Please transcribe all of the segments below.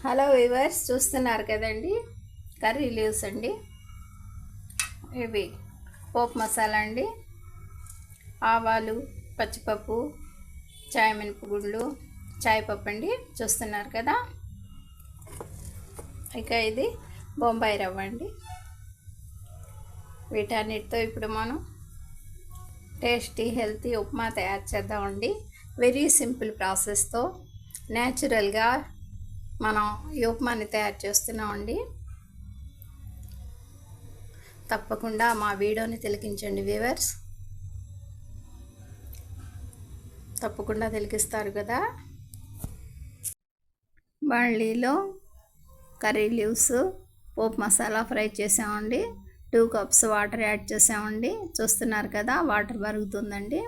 Hello weavers, చూస్తున్నారు కదండి, curry leaves అండి. ఇవి పోపు మసాలా అండి. ఆవాలు, పచ్చిపప్పు, చాయ్ మినపగుళ్ళు, చాయ్ పప్పు అండి. చూస్తున్నారు కదా. ఇక ఇది బొంబాయి రవ్వ అండి. వీటన్నిటితో ఇప్పుడు మనం టేస్టీ హెల్తీ ఉప్మా తయారు చేద్దామండి. వెరీ సింపుల్ ప్రాసెస్తో న్యాచురల్గా మనం ఈ ఉప్మాని తయారు చేస్తున్నామండి. తప్పకుండా మా వీడియోని తిలకించండి వ్యూవర్స్. తప్పకుండా తిలకిస్తారు కదా. బాండ్లీలో కర్రీ లీవ్స్ పోపు మసాలా ఫ్రై చేసామండి. 2 కప్స్ వాటర్ యాడ్ చేసామండి. చూస్తున్నారు కదా, వాటర్ మరుగుతుందండి.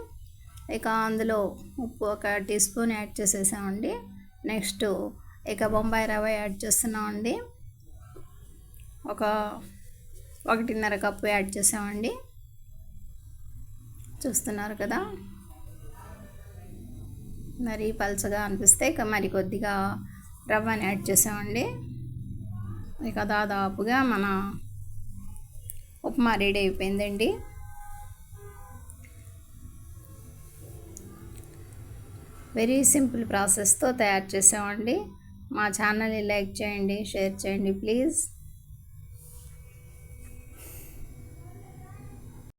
ఇక అందులో ఉప్పు 1 టీ స్పూన్ యాడ్ చేసేసామండి. నెక్స్ట్ ఇక బొంబాయి రవ్వ యాడ్ చేస్తున్నామండి. 1.5 కప్పు యాడ్ చేసామండి. చూస్తున్నారు కదా. మరి పల్చగా అనిపిస్తే ఇక మరి కొద్దిగా రవ్వని యాడ్ చేసామండి. ఇక దాదాపుగా మన ఉప్మా రెడీ అయిపోయిందండి. వెరీ సింపుల్ ప్రాసెస్తో తయారు చేసామండి. మా ఛానల్ని లైక్ చేయండి, షేర్ చేయండి ప్లీజ్.